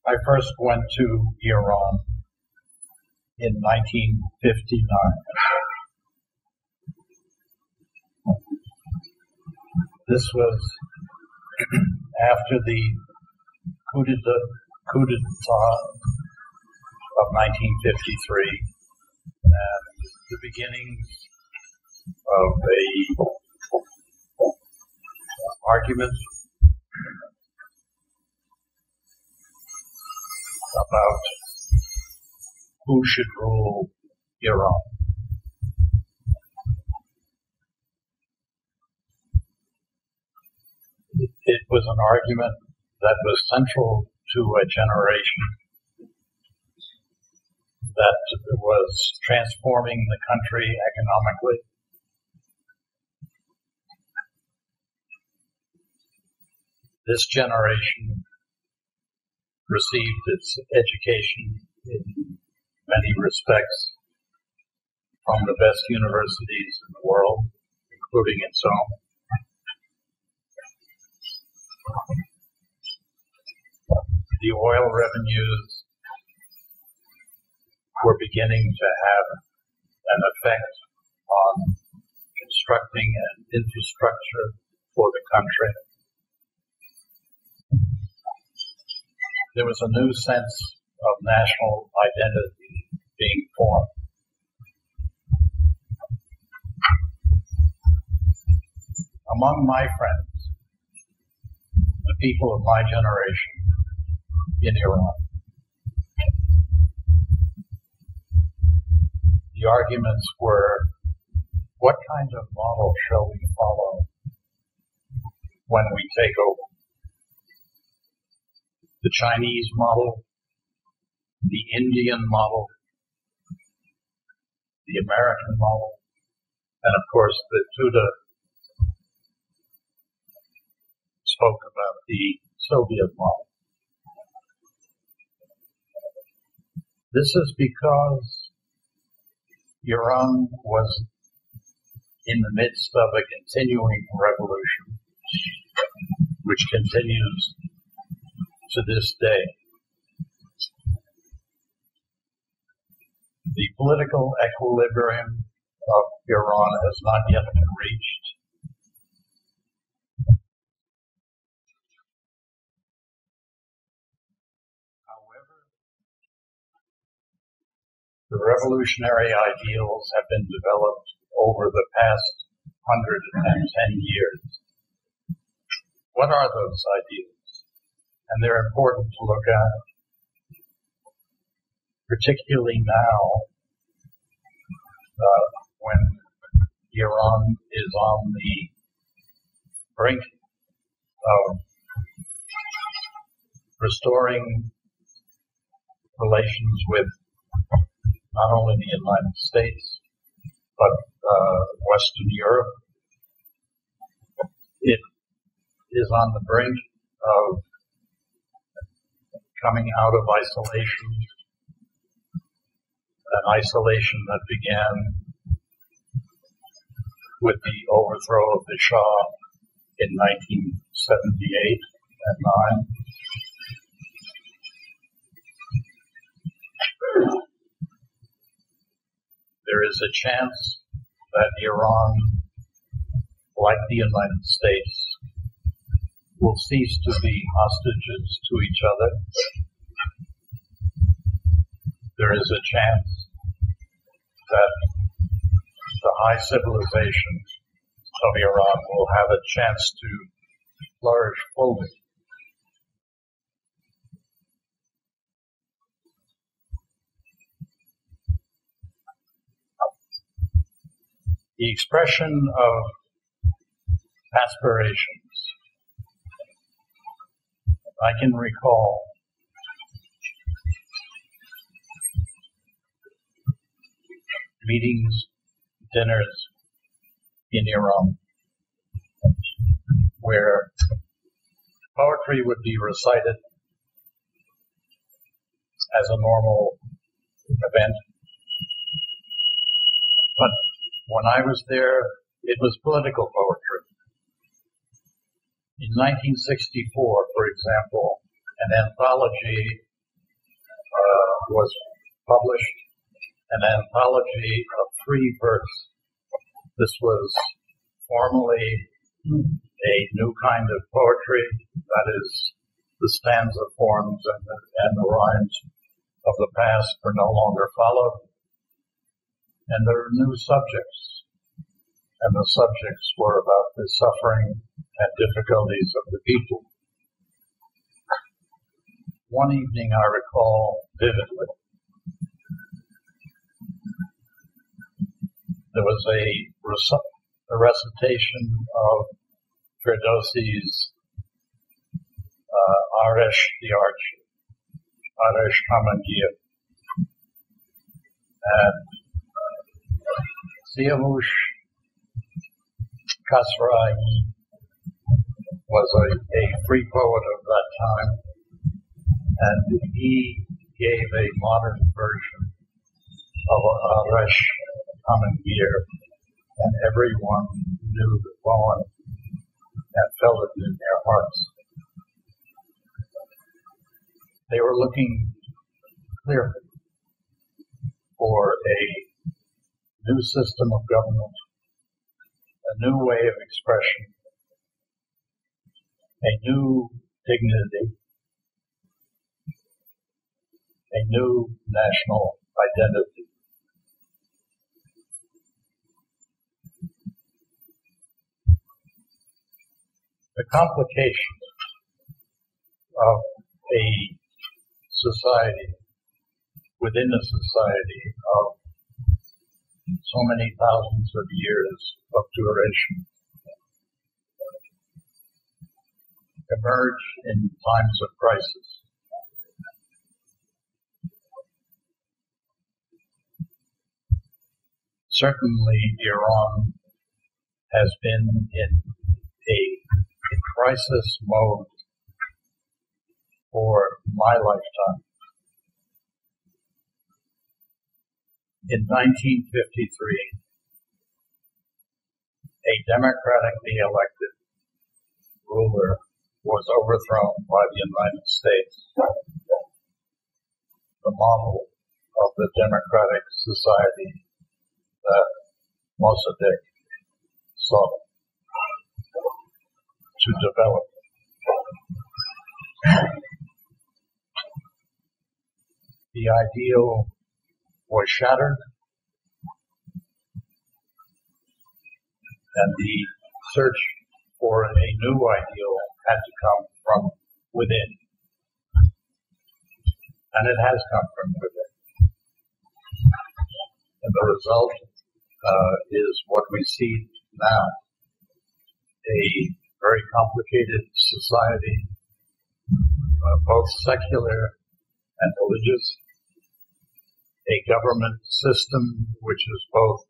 I first went to Iran in 1959. This was after the coup d'etat of 1953 and the beginnings of a argument about who should rule Iran. It was an argument that was central to a generation that was transforming the country economically. This generation received its education in many respects from the best universities in the world, including its own. The oil revenues were beginning to have an effect on constructing an infrastructure for the country. There was a new sense of national identity being formed. Among my friends, the people of my generation in Iran, the arguments were, what kind of model shall we follow when we take over? The Chinese model, the Indian model, the American model, and of course the Tuda spoke about the Soviet model. This is because Iran was in the midst of a continuing revolution, which continues to this day. The political equilibrium of Iran has not yet been reached. However, the revolutionary ideals have been developed over the past 110 years. What are those ideals? And they're important to look at, particularly now when Iran is on the brink of restoring relations with not only the United States, but Western Europe. It is on the brink of coming out of isolation, an isolation that began with the overthrow of the Shah in 1978 and 9. There is a chance that Iran, like the United States, will cease to be hostages to each other. There is a chance that the high civilization of Iran will have a chance to flourish fully. The expression of aspirations. I can recall meetings, dinners in Iran where poetry would be recited as a normal event. But when I was there, it was political poetry. In 1964, for example, an anthology was published an anthology of free verse. This was formerly a new kind of poetry, that is, the stanza forms and the rhymes of the past were no longer followed, and there were new subjects, and the subjects were about the suffering and difficulties of the people. One evening I recall vividly, there was a recitation of Ferdowsi's Aresh the Archer, Aresh Hamangir, and Siyavush Khasrai was a free poet of that time, and he gave a modern version of Aresh Hamangir, and everyone knew the poem and felt it in their hearts. They were looking clearly for a new system of government, a new way of expression, a new dignity, a new national identity. The complication of a society within a society of so many thousands of years of duration emerge in times of crisis. Certainly, Iran has been in a crisis mode for my lifetime. In 1953, a democratically elected ruler was overthrown by the United States, the model of the democratic society that Mossadegh sought to develop. The ideal was shattered, and the search for a new ideal had to come from within. And it has come from within. And the result is what we see now, a very complicated society, both secular and religious, a government system which is both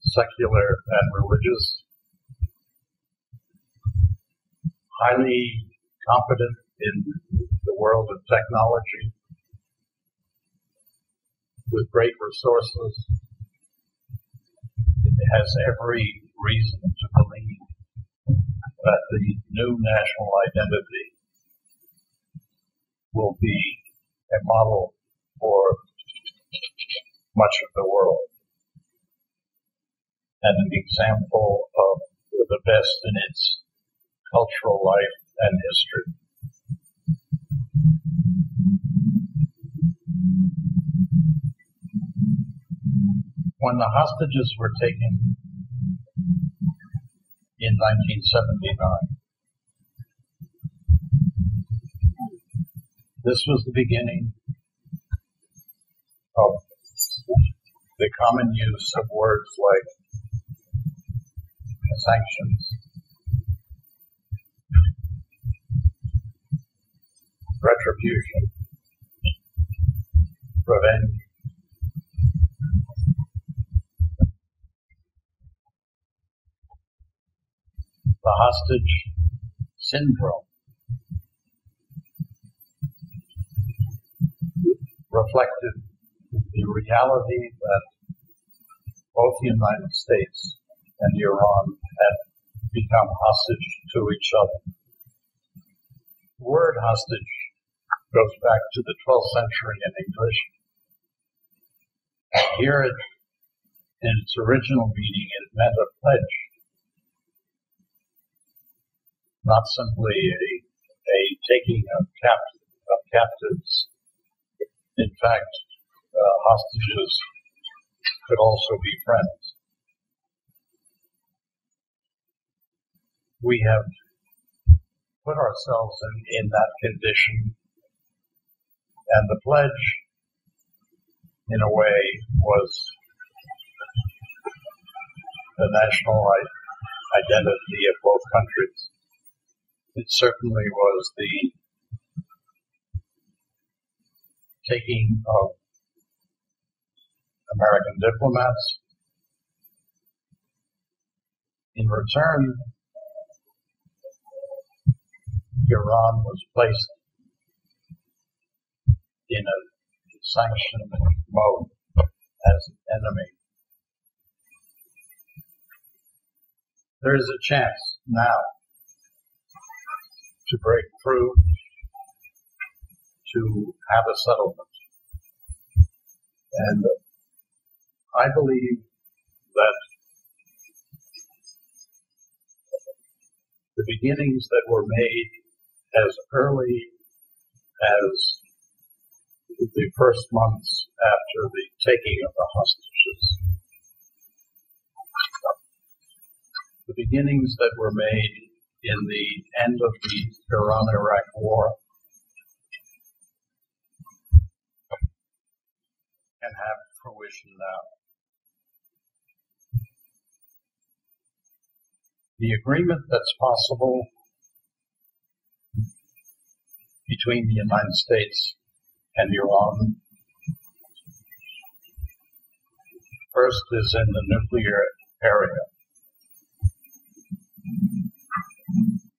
secular and religious, highly competent in the world of technology, with great resources. It has every reason to believe that the new national identity will be a model for much of the world and an example of the best in its cultural life and history. When the hostages were taken in 1979, this was the beginning of the common use of words like sanctions, retribution, revenge, the hostage syndrome reflected the reality that both the United States and Iran had become hostage to each other. The word hostage goes back to the 12th century in English. And here, in its original meaning, it meant a pledge, not simply a taking of captives. In fact, hostages could also be friends. We have put ourselves in that condition, and the pledge, in a way, was the national identity of both countries. It certainly was the taking of American diplomats. In return, Iran was placed in a sanctioned mode as an enemy. There is a chance now to break through, to have a settlement. And I believe that the beginnings that were made as early as the first months after the taking of the hostages, the beginnings that were made in the end of the Iran-Iraq War can have fruition now. The agreement that's possible between the United States and Iran first is in the nuclear area.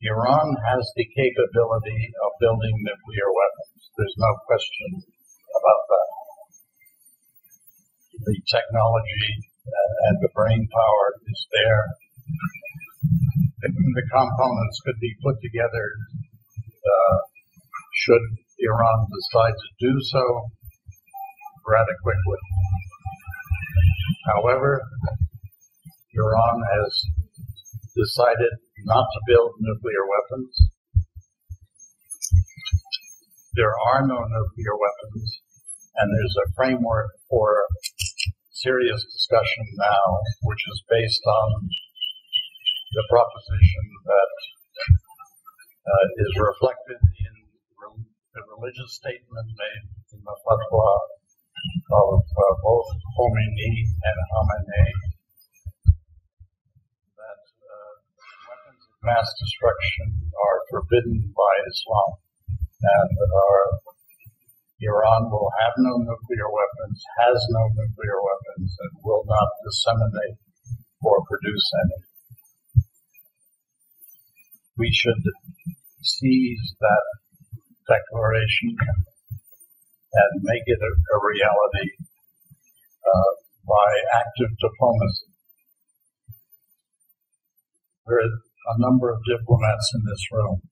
Iran has the capability of building nuclear weapons. There's no question about that. The technology and the brain power is there. The components could be put together should Iran decide to do so rather quickly. However, Iran has decided not to build nuclear weapons. There are no nuclear weapons, and there's a framework for serious discussion now, which is based on the proposition that is reflected in the religious statement made in the fatwa of both Khomeini and Khamenei, that weapons of mass destruction are forbidden by Islam, and Iran will have no nuclear weapons, has no nuclear weapons, and will not disseminate or produce any. We should seize that declaration and make it a reality by active diplomacy. There are a number of diplomats in this room.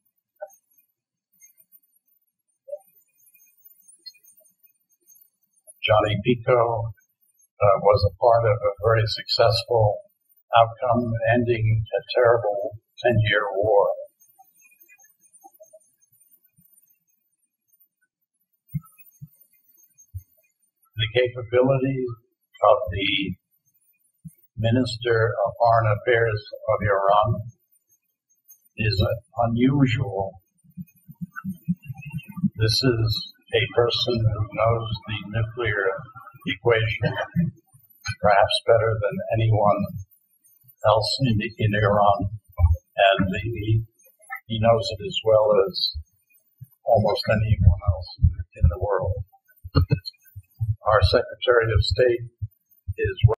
Johnny Pico was a part of a very successful outcome ending a terrible 10-year war. The capability of the Minister of Foreign Affairs of Iran is unusual. This is a person who knows the nuclear equation perhaps better than anyone else in Iran, and he knows it as well as almost anyone else in the world. Our Secretary of State is